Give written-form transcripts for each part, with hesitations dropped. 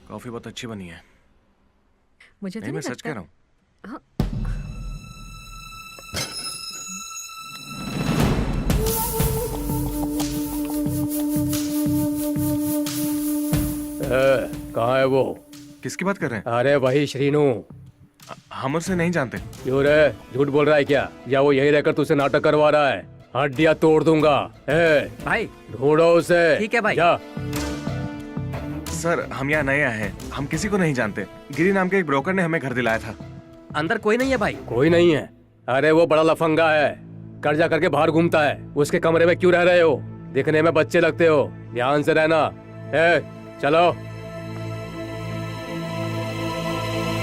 Coffee बहुत अच्छी बनी है। मुझे तो नहीं, मैं नहीं सच कह रहा हूँ। हाँ। कहाँ है वो? किसकी बात कर रहे हैं? अरे वही श्रीनू। हम उससे नहीं जानते। क्यों रे, झूठ बोल रहा है क्या? या वो यही रहकर तुझसे नाटक करवा रहा है? हड्डियां तोड़ दूंगा। भाई ढूंढो उसे। ठीक है भाई। जा। सर, हम यहाँ नए आए हैं, हम किसी को नहीं जानते। गिरी नाम के एक ब्रोकर ने हमें घर दिलाया था। अंदर कोई नहीं है भाई। कोई नहीं है? अरे वो बड़ा लफंगा है, कर्जा करके बाहर घूमता है। उसके कमरे में क्यों रह रहे हो? दिखने में बच्चे लगते हो, ध्यान से रहना। चलो।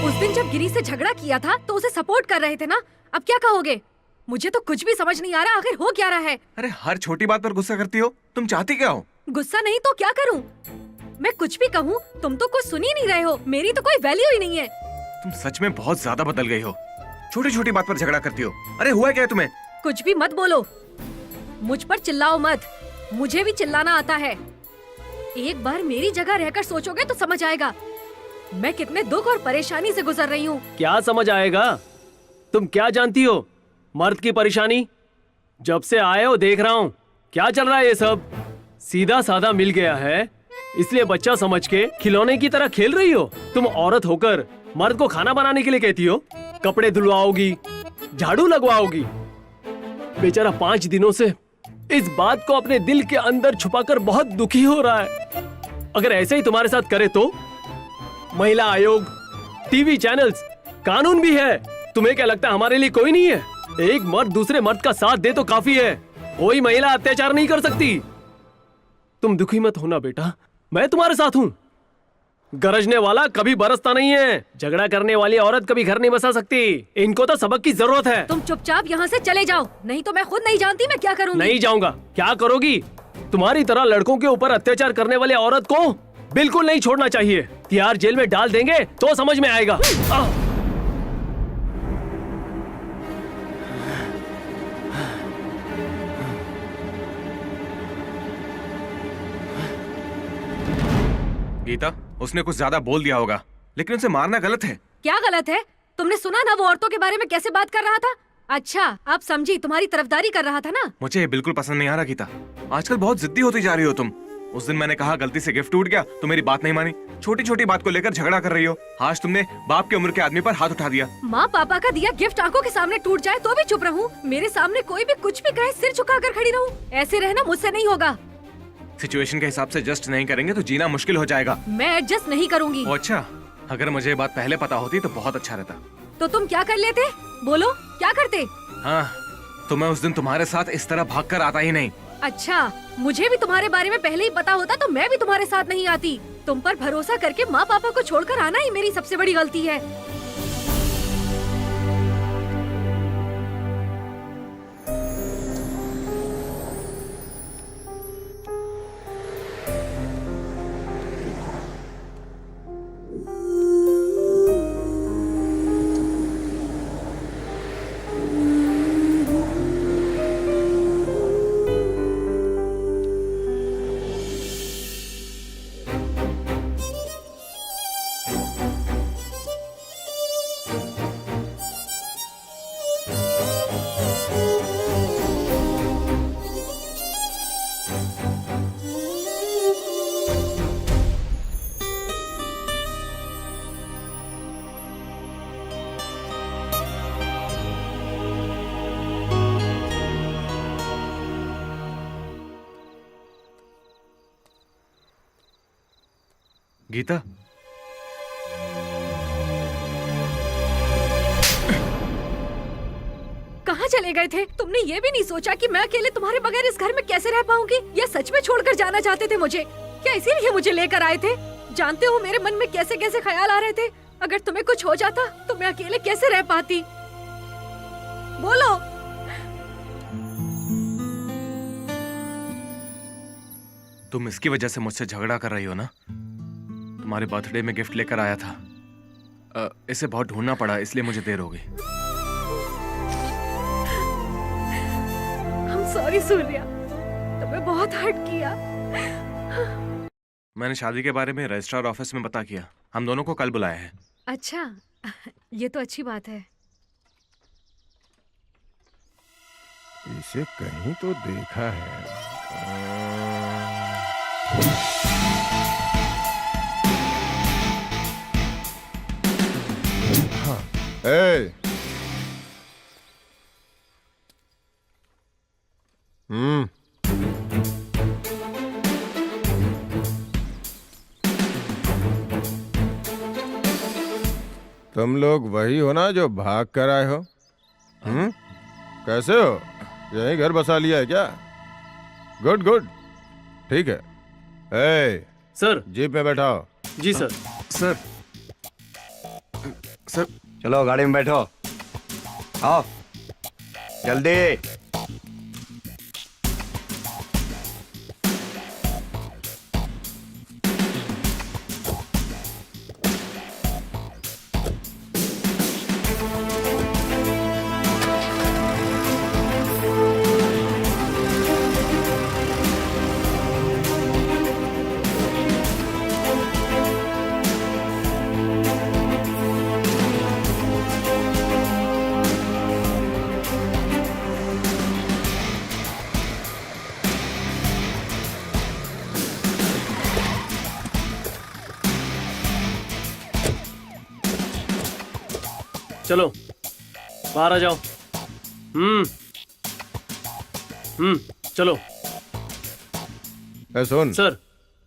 उस दिन जब गिरी से झगड़ा किया था तो उसे सपोर्ट कर रहे थे ना, अब क्या कहोगे? मुझे तो कुछ भी समझ नहीं आ रहा, आखिर हो क्या रहा है? अरे हर छोटी बात पर गुस्सा करती हो, तुम चाहती क्या हो? गुस्सा नहीं तो क्या करूं? मैं कुछ भी कहूं तुम तो कुछ सुन ही नहीं रहे हो, मेरी तो कोई वैल्यू ही नहीं है। तुम सच में बहुत ज्यादा बदल गई हो, छोटी छोटी बात पर झगड़ा करती हो। अरे हुआ क्या है तुम्हें? कुछ भी मत बोलो, मुझ पर चिल्लाओ मत, मुझे भी चिल्लाना आता है। एक बार मेरी जगह रहकर सोचोगे तो समझ आएगा मैं कितने दुख और परेशानी से गुजर रही हूँ। क्या समझ आएगा? तुम क्या जानती हो मर्द की परेशानी? जब से आए हो देख रहा हूँ क्या चल रहा है। ये सब सीधा साधा मिल गया है, इसलिए बच्चा समझ के खिलौने की तरह खेल रही हो। तुम औरत होकर मर्द को खाना बनाने के लिए कहती हो, कपड़े धुलवाओगी, झाड़ू लगवाओगी। बेचारा 5 दिनों से इस बात को अपने दिल के अंदर छुपाकर बहुत दुखी हो रहा है। अगर ऐसे ही तुम्हारे साथ करे तो महिला आयोग, टीवी चैनल्स, कानून भी है। तुम्हें क्या लगता है हमारे लिए कोई नहीं है? एक मर्द दूसरे मर्द का साथ दे तो काफी है, कोई महिला अत्याचार नहीं कर सकती। तुम दुखी मत होना बेटा, मैं तुम्हारे साथ हूँ। गरजने वाला कभी बरसता नहीं है, झगड़ा करने वाली औरत कभी घर नहीं बसा सकती। इनको तो सबक की जरूरत है। तुम चुपचाप यहाँ से चले जाओ, नहीं तो मैं खुद नहीं जानती मैं क्या करूँगी। नहीं जाऊंगा। क्या करोगी? तुम्हारी तरह लड़कों के ऊपर अत्याचार करने वाले औरत को बिल्कुल नहीं छोड़ना चाहिए। तिहाड़ जेल में डाल देंगे तो समझ में आएगा। गीता, उसने कुछ ज्यादा बोल दिया होगा, लेकिन उसे मारना गलत है। क्या गलत है? तुमने सुना ना वो औरतों के बारे में कैसे बात कर रहा था? अच्छा, आप समझी, तुम्हारी तरफदारी कर रहा था ना। मुझे ये बिल्कुल पसंद नहीं आ रहा गीता, आजकल बहुत जिद्दी होती जा रही हो तुम। उस दिन मैंने कहा गलती से गिफ्ट टूट गया तो मेरी बात नहीं मानी, छोटी छोटी बात को लेकर झगड़ा कर रही हो। आज तुमने बाप की उम्र के आदमी पर हाथ उठा दिया। माँ पापा का दिया गिफ्ट आंखों के सामने टूट जाए तो भी चुप रहूं? मेरे सामने कोई भी कुछ भी कहे सिर झुकाकर खड़ी रहूं? ऐसे रहना मुझसे नहीं होगा। सिचुएशन के हिसाब से एडजस्ट नहीं करेंगे तो जीना मुश्किल हो जाएगा। मैं एडजस्ट नहीं करूंगी। ओ अच्छा, अगर मुझे ये बात पहले पता होती तो बहुत अच्छा रहता। तो तुम क्या कर लेते? बोलो, क्या करते? हाँ, तो मैं उस दिन तुम्हारे साथ इस तरह भागकर आता ही नहीं। अच्छा, मुझे भी तुम्हारे बारे में पहले ही पता होता तो मैं भी तुम्हारे साथ नहीं आती। तुम पर भरोसा करके माँ पापा को छोड़कर आना ही मेरी सबसे बड़ी गलती है। गीता, कहाँ चले गए थे? तुमने ये भी नहीं सोचा कि मैं अकेले तुम्हारे बगैर इस घर में कैसे रह पाऊंगी? या सच में छोड़कर जाना चाहते थे मुझे? क्या इसीलिए मुझे लेकर आए थे? जानते हो मेरे मन में कैसे कैसे ख्याल आ रहे थे? अगर तुम्हें कुछ हो जाता तो मैं अकेले कैसे रह पाती? बोलो। तुम इसकी वजह से मुझसे झगड़ा कर रही हो ना? तुम्हारे बर्थडे में गिफ्ट लेकर आया था, इसे बहुत ढूंढना पड़ा, इसलिए मुझे देर हो गई। सॉरी सूर्या, तुम्हें बहुत हर्ट किया। मैंने शादी के बारे में रजिस्ट्रार ऑफिस में पता किया। हम दोनों को कल बुलाया है। अच्छा, ये तो अच्छी बात है। इसे कहीं तो देखा है। हाँ। ए! तुम लोग वही हो ना जो भाग कर आए हो? कैसे हो? यहीं घर बसा लिया है क्या? गुड गुड, ठीक है। ए, सर। जीप में बैठाओ। जी सर। सर, सर चलो गाड़ी में बैठो, आओ जल्दी। चलो बाहर आ जाओ। चलो। ए सुन, सर।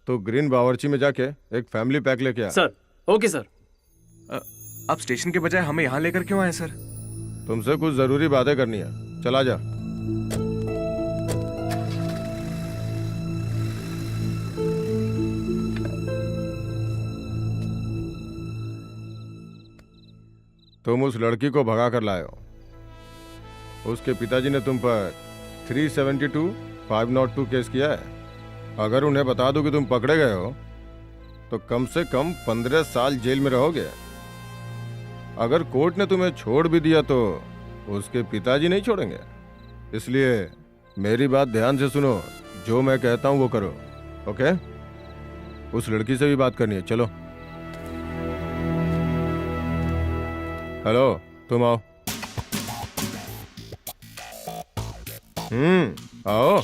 तो ग्रीन बावर्ची में जाके एक फैमिली पैक लेके आ। सर। Okay sir. आप स्टेशन के बजाय हमें यहाँ लेकर क्यों आए सर? तुमसे कुछ जरूरी बातें करनी है, चला जा। तुम उस लड़की को भगा कर लाए हो। उसके पिताजी ने तुम पर 372 502 केस किया है। अगर उन्हें बता दो कि तुम पकड़े गए हो तो कम से कम 15 साल जेल में रहोगे। अगर कोर्ट ने तुम्हें छोड़ भी दिया तो उसके पिताजी नहीं छोड़ेंगे। इसलिए मेरी बात ध्यान से सुनो, जो मैं कहता हूं वो करो, ओके? उस लड़की से भी बात करनी है, चलो। हेलो, तुम आओ। आओ।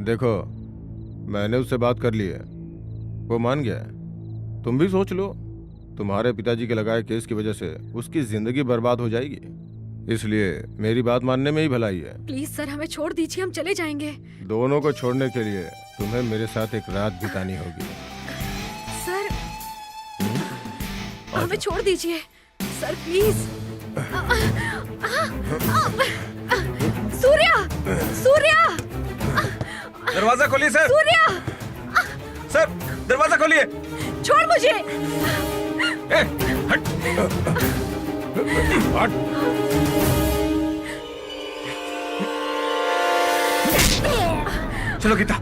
देखो, मैंने उससे बात कर ली है, वो मान गया है। तुम भी सोच लो, तुम्हारे पिताजी के लगाए केस की वजह से उसकी जिंदगी बर्बाद हो जाएगी। इसलिए मेरी बात मानने में ही भलाई है। प्लीज सर, हमें छोड़ दीजिए, हम चले जाएंगे। दोनों को छोड़ने के लिए तुम्हें मेरे साथ एक रात बितानी होगी। सर, हमें छोड़ दीजिए सर, प्लीज। सूर्या, सूर्या, दरवाजा खोलिए सर। सूर्या, सर दरवाजा खोलिए। छोड़ मुझे। ए, हट। हट। चलो गीता।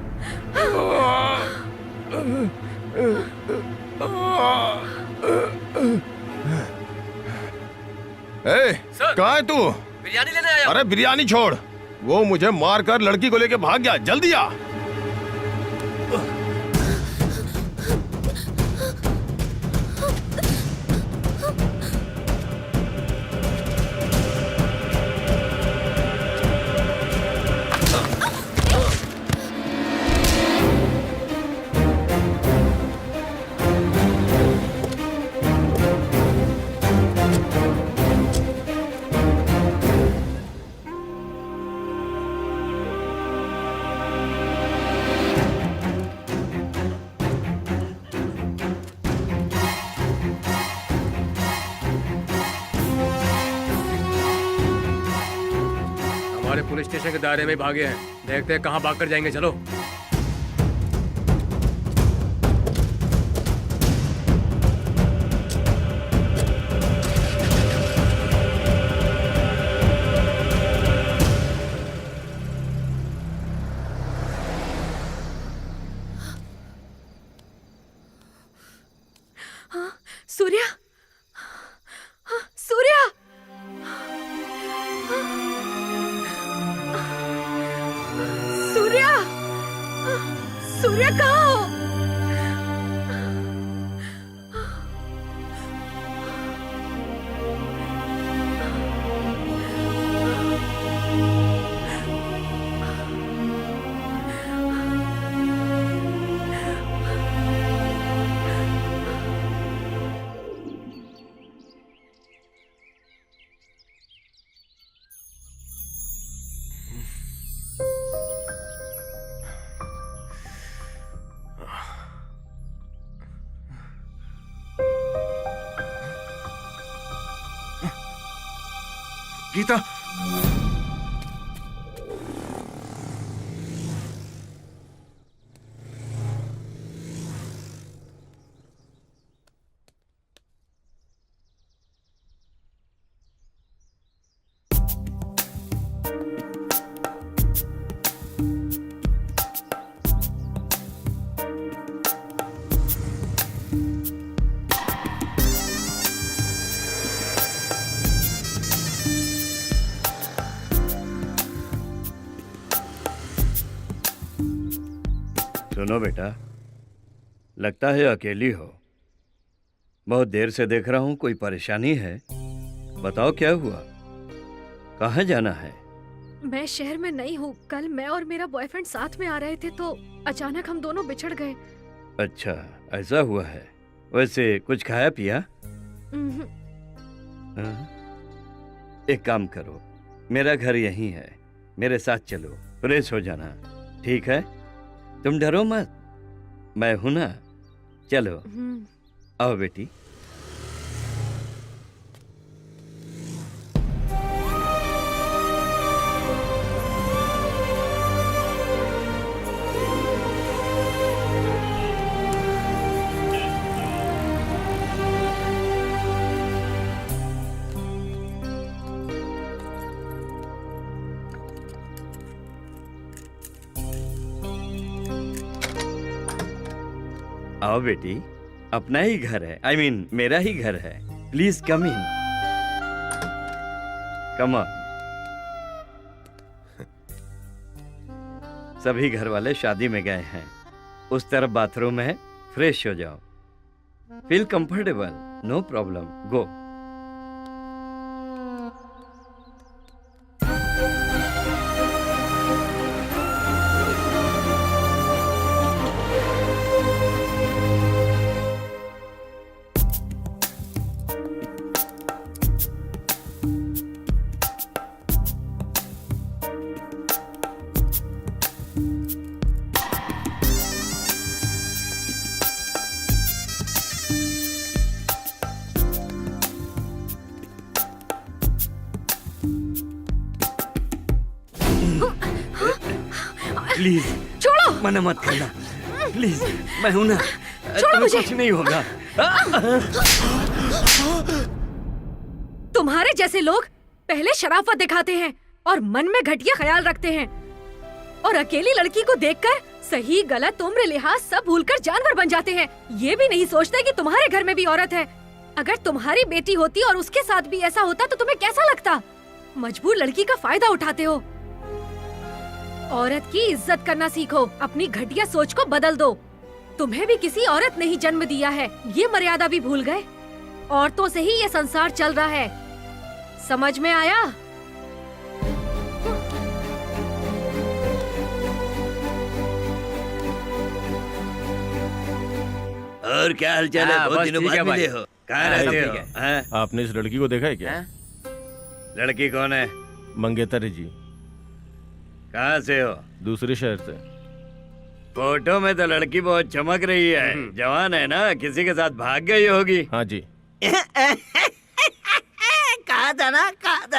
कहाँ है तू? बिरयानी लेने आया। अरे बिरयानी छोड़, वो मुझे मार कर लड़की को लेके भाग गया। जल्दी आ। हमारे पुलिस स्टेशन के दायरे में भागे हैं, देखते हैं कहाँ भाग कर जाएंगे। चलो। सूर्या, सूर्या कहाँ हो? गीता, सुनो बेटा, लगता है अकेली हो। बहुत देर से देख रहा हूँ, कोई परेशानी है? बताओ क्या हुआ, कहाँ जाना है? मैं शहर में नहीं हूँ। कल मैं और मेरा बॉयफ्रेंड साथ में आ रहे थे तो अचानक हम दोनों बिछड़ गए। अच्छा, ऐसा हुआ है। वैसे कुछ खाया पिया? उम्हूं। हाँ? एक काम करो, मेरा घर यहीं है, मेरे साथ चलो, फ्रेश हो जाना, ठीक है? तुम डरो मत, मैं हूं ना। चलो आओ बेटी। आओ बेटी, अपना ही घर है, I mean, मेरा ही घर है। Please come in, come on. सभी घर वाले शादी में गए हैं, उस तरफ बाथरूम है, फ्रेश हो जाओ, feel comfortable, no problem, go. Please छोड़ो, मना मत करना, प्लीज, मैं हूं ना, छोड़ो तुम्हें मुझे। कुछ नहीं होगा। तुम्हारे जैसे लोग पहले शराफत दिखाते हैं और मन में घटिया ख्याल रखते हैं, और अकेली लड़की को देखकर सही गलत उम्र लिहाज सब भूलकर जानवर बन जाते हैं। ये भी नहीं सोचते कि तुम्हारे घर में भी औरत है। अगर तुम्हारी बेटी होती और उसके साथ भी ऐसा होता तो तुम्हें कैसा लगता? मजबूर लड़की का फायदा उठाते हो। औरत की इज्जत करना सीखो, अपनी घटिया सोच को बदल दो। तुम्हें भी किसी औरत ने ही जन्म दिया है, ये मर्यादा भी भूल गए। औरतों से ही ये संसार चल रहा है, समझ में आया? और क्या हाल चाल है? हाँ, बहुत बस दिनों ठीक है बाद भाई। मिले हो, कहाँ हाँ, रहते सब हो? ठीक है। हाँ? आपने इस लड़की को देखा है क्या? हैं? लड़की कौन है? मंगेतर जी, कहाँ से हो? दूसरे शहर से। फोटो में तो लड़की बहुत चमक रही है, जवान है ना, किसी के साथ भाग गई होगी। हाँ जी। कहा था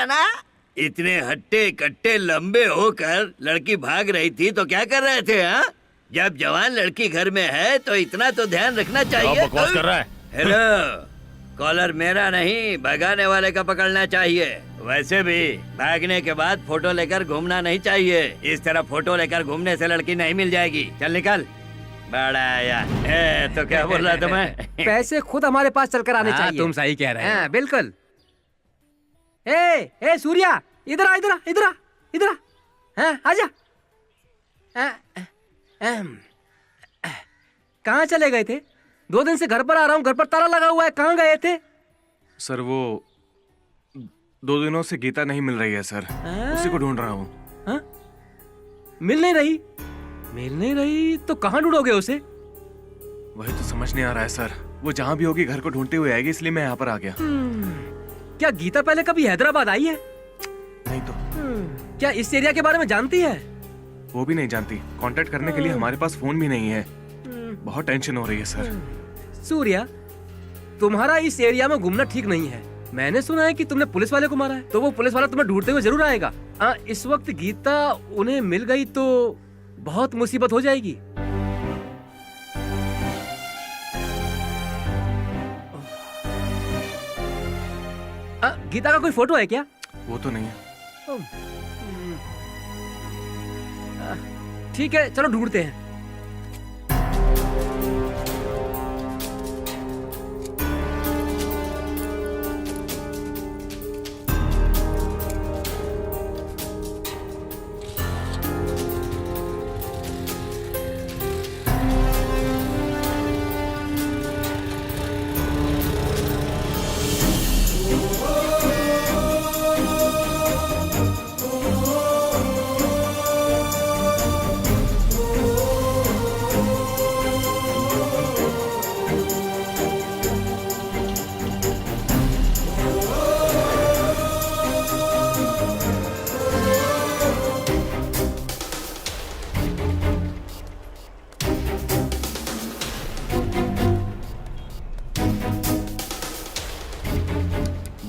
ना इतने हट्टे कट्टे लंबे होकर लड़की भाग रही थी तो क्या कर रहे थे? हाँ, जब जवान लड़की घर में है तो इतना तो ध्यान रखना चाहिए। क्या बकवास कर रहा है? हेलो, कॉलर मेरा नहीं, भगाने वाले का पकड़ना चाहिए। वैसे भी भागने के बाद फोटो लेकर घूमना नहीं चाहिए, इस तरह फोटो लेकर घूमने से लड़की नहीं मिल जाएगी। चल निकल, बड़ा आया। तो क्या बोल रहा था मैं? पैसे खुद हमारे पास चलकर आने चाहिए। तुम सही कह रहे हो। हाँ, बिल्कुल। ए सूर्या, इधर आ, इधर आ, इधर आ, इधर आ। हाँ, आजा। कहाँ चले गए थे? 2 दिन से घर पर आ रहा हूँ, घर पर ताला लगा हुआ है, कहाँ गए थे? सर वो 2 दिनों से गीता नहीं मिल रही है सर, उसी को ढूंढ रहा हूँ। हाँ? मिल नहीं रही? मिल नहीं रही तो कहाँ ढूंढोगे उसे? वही तो समझ नहीं आ रहा है सर। वो जहाँ भी होगी घर को ढूंढते हुए आएगी, इसलिए मैं यहाँ पर आ गया। क्या गीता पहले कभी हैदराबाद आई है? नहीं तो क्या इस एरिया के बारे में जानती है? वो भी नहीं जानती। कांटेक्ट करने के लिए हमारे पास फोन भी नहीं है। बहुत टेंशन हो रही है सर। सूर्या, तुम्हारा इस एरिया में घूमना ठीक नहीं है। मैंने सुना है कि तुमने पुलिस वाले को मारा है, तो वो पुलिस वाला तुम्हें ढूंढते हुए जरूर आएगा। इस वक्त गीता उन्हें मिल गई तो बहुत मुसीबत हो जाएगी। गीता का कोई फोटो है क्या? वो तो नहीं है। ठीक है, चलो ढूंढते हैं।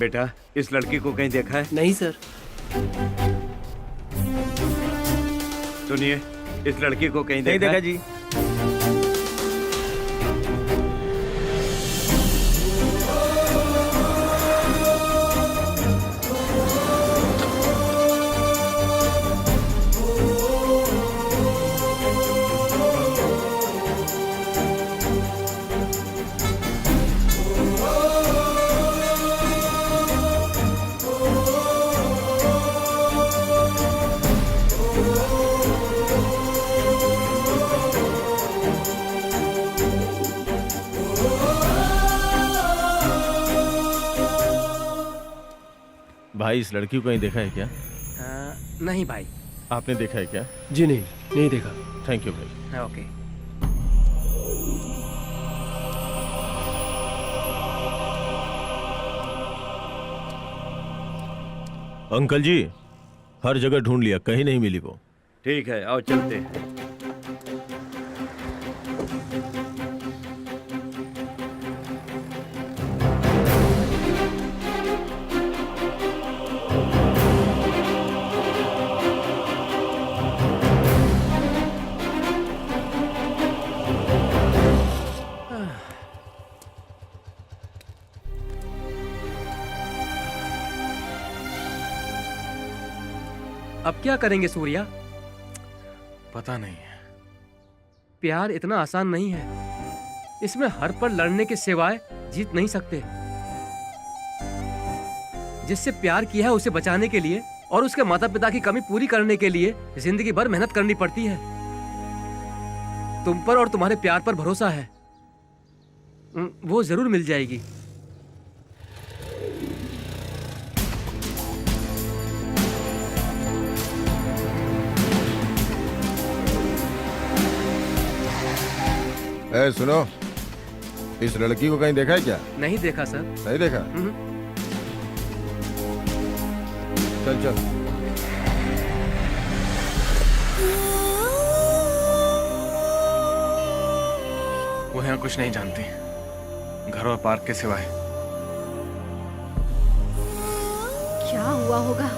बेटा, इस लड़की को कहीं देखा है? नहीं सर। सुनिए, इस लड़की को कहीं देखा है? जी। भाई इस लड़की को कहीं देखा है क्या? नहीं भाई। आपने देखा है क्या? जी नहीं देखा। थैंक यू भाई। ओके। अंकल जी, हर जगह ढूंढ लिया, कहीं नहीं मिली वो। ठीक है, आओ चलते हैं। अब क्या करेंगे सूर्या? पता नहीं है। प्यार इतना आसान नहीं है। इसमें हर पल लड़ने के सिवाय जीत नहीं सकते। जिससे प्यार किया है उसे बचाने के लिए और उसके माता पिता की कमी पूरी करने के लिए जिंदगी भर मेहनत करनी पड़ती है। तुम पर और तुम्हारे प्यार पर भरोसा है, वो जरूर मिल जाएगी। ए सुनो, इस लड़की को कहीं देखा है क्या? नहीं देखा सर। नहीं देखा? चल चल। वो यहाँ कुछ नहीं जानती, घर और पार्क के सिवाय। क्या हुआ होगा?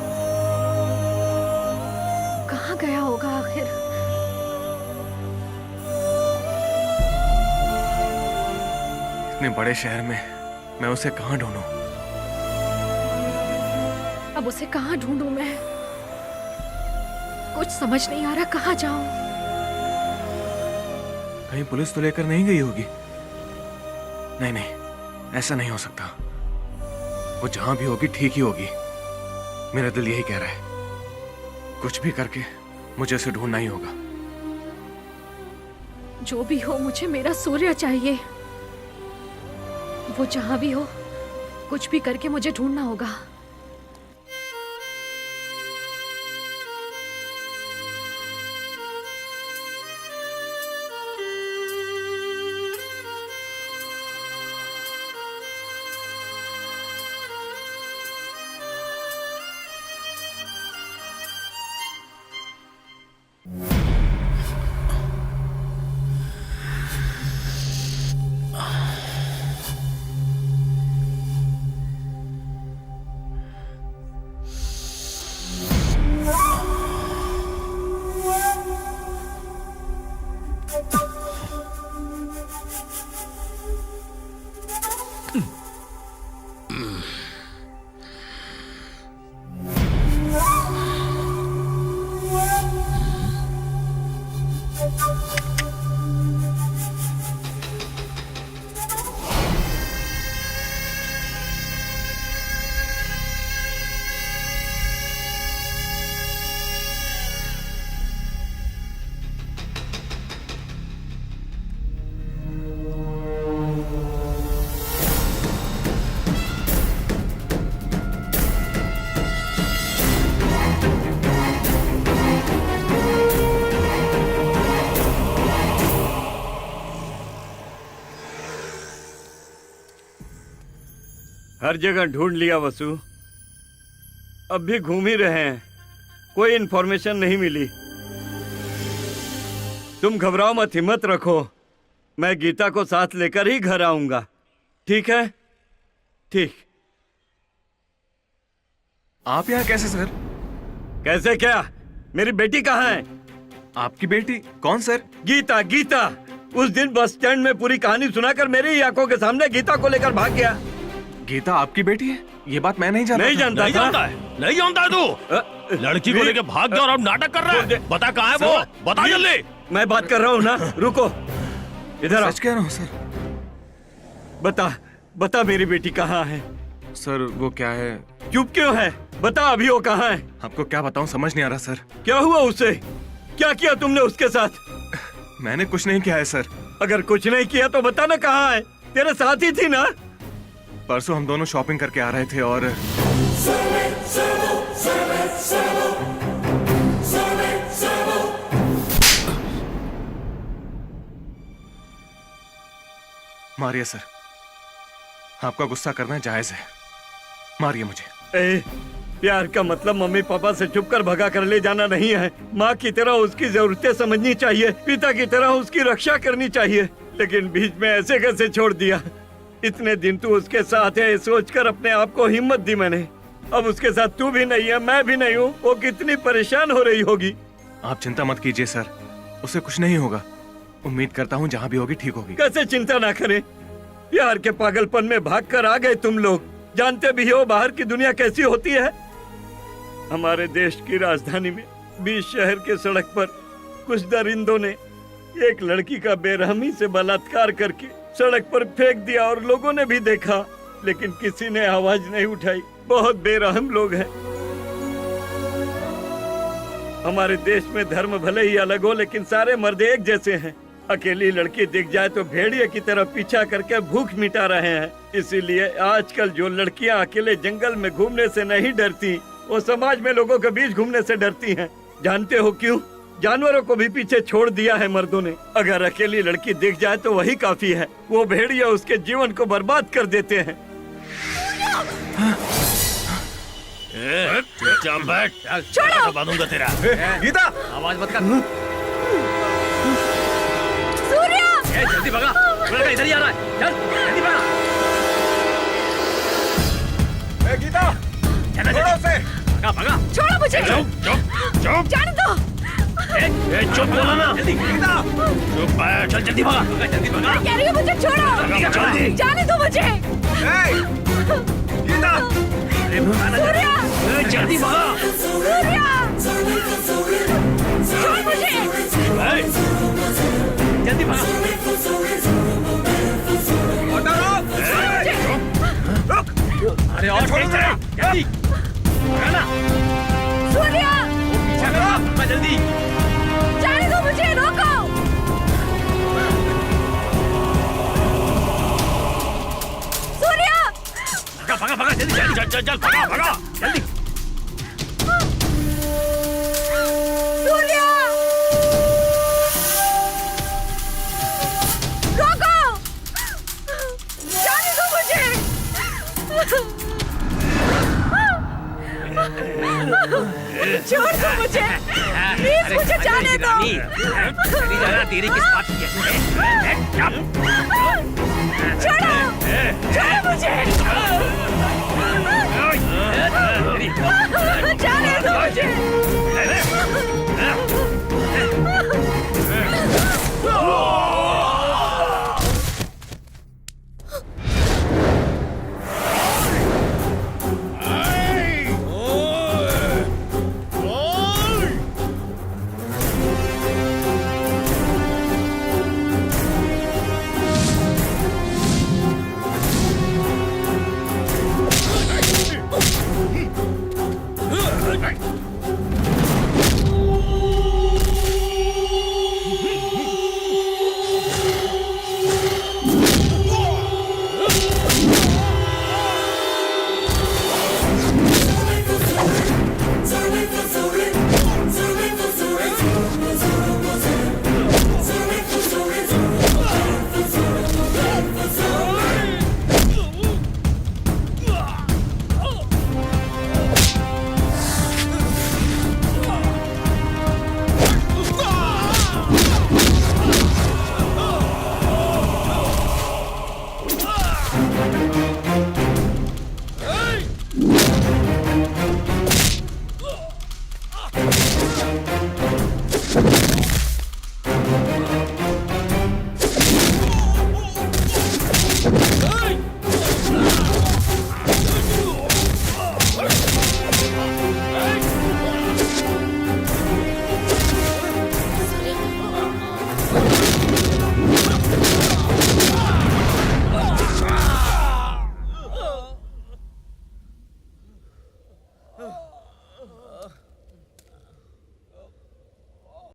कहाँ गया होगा आखिर? इतने बड़े शहर में मैं उसे कहाँ ढूंढूं? अब उसे कहाँ ढूंढूं मैं? कुछ समझ नहीं आ रहा, कहाँ जाऊं? कहीं पुलिस तो लेकर नहीं गई होगी? नहीं नहीं, ऐसा नहीं हो सकता। वो जहां भी होगी ठीक ही होगी। मेरा दिल यही कह रहा है। कुछ भी करके मुझे उसे ढूंढना ही होगा। जो भी हो मुझे मेरा सूर्य चाहिए। वो जहां भी हो कुछ भी करके मुझे ढूंढना होगा। हर जगह ढूंढ लिया वसु, अब भी घूम ही रहे हैं, कोई इन्फॉर्मेशन नहीं मिली। तुम घबराओ मत, हिम्मत रखो, मैं गीता को साथ लेकर ही घर आऊंगा। ठीक है? ठीक। आप यहाँ कैसे सर? कैसे क्या? मेरी बेटी कहाँ है? आपकी बेटी? कौन सर? गीता, गीता। उस दिन बस स्टैंड में पूरी कहानी सुनाकर मेरी ही आंखों के सामने गीता को लेकर भाग गया। गीता आपकी बेटी है? ये बात मैं नहीं जानता। नहीं जानता नहीं था? जानता है? नहीं जानता है तू? लड़की को लेके भाग गया और अब नाटक कर रहा है। बता कहाँ है वो? बता जल्दी। मैं बात कर रहा हूँ ना, रुको, इधर आओ। सच कह रहा हूँ सर। बता, बता मेरी बेटी कहाँ है? सर वो क्या है? चुप क्यों है? बता अभी वो कहाँ है? आपको क्या बताऊं, समझ नहीं आ रहा सर। क्या हुआ उसे? क्या किया तुमने उसके साथ? मैंने कुछ नहीं किया है सर। अगर कुछ नहीं किया तो बता ना कहाँ है? तेरे साथ ही थी ना? परसों हम दोनों शॉपिंग करके आ रहे थे और मारिए सर, आपका गुस्सा करना जायज है, मारिए मुझे। ए, प्यार का मतलब मम्मी पापा से छुप कर भगा कर ले जाना नहीं है। माँ की तरह उसकी जरूरतें समझनी चाहिए, पिता की तरह उसकी रक्षा करनी चाहिए। लेकिन बीच में ऐसे कैसे छोड़ दिया? इतने दिन तू उसके साथ है सोचकर अपने आप को हिम्मत दी मैंने। अब उसके साथ तू भी नहीं है, मैं भी नहीं हूँ, वो कितनी परेशान हो रही होगी। आप चिंता मत कीजिए सर, उसे कुछ नहीं होगा। उम्मीद करता हूँ जहाँ भी होगी ठीक होगी। कैसे चिंता ना करें? प्यार के पागलपन में भाग कर आ गए तुम लोग। जानते भी हो बाहर की दुनिया कैसी होती है। हमारे देश की राजधानी में बीच शहर के सड़क पर कुछ दरिंदों ने एक लड़की का बेरहमी से बलात्कार करके सड़क पर फेंक दिया और लोगों ने भी देखा, लेकिन किसी ने आवाज नहीं उठाई। बहुत बेरहम लोग हैं। हमारे देश में धर्म भले ही अलग हो, लेकिन सारे मर्द एक जैसे हैं। अकेली लड़की दिख जाए तो भेड़िए की तरह पीछा करके भूख मिटा रहे हैं। इसीलिए आजकल जो लड़कियां अकेले जंगल में घूमने से नहीं डरती, वो समाज में लोगों के बीच घूमने से डरती हैं। जानते हो क्यों? जानवरों को भी पीछे छोड़ दिया है मर्दों ने। अगर अकेली लड़की दिख जाए तो वही काफी है। वो भेड़िया उसके जीवन को बर्बाद कर देते हैं। चुपचाप बैठ, दबा दूंगा तेरा। गीता, आवाज मत कर। सूर्य! जल्दी भगा, लड़का इधर ही आ रहा है। चल, जल्दी भगा। गीता, छोड़ो उसे। भगा, भगा। छोड़ो मुझे। चुप जाने दो। चुप बोला ना। जल्दी, गीता। चुप बैठ, चल जल्दी भगा। जल्दी भगा। मैं कह रही हूँ मुझे छोड़ो। जल्दी। जाने दो मुझे। गीता, सूर्य! जल्दी भगा। सूर्य! छोड़ मुझे। जल्दी भगा। अरे और तेज चला, जल्दी भगा ना। सूर्य! पीछे करो, मैं जल्दी। जाने दो मुझे, रोको। चल चल भगा भगा जल्दी। सूर्या! रोको! जाने दो मुझे! छोड़ दो मुझे! प्लीज मुझे जाने दो! चली जाना, तेरी किस बात की है? छोड़ो! छोड़ो मुझे!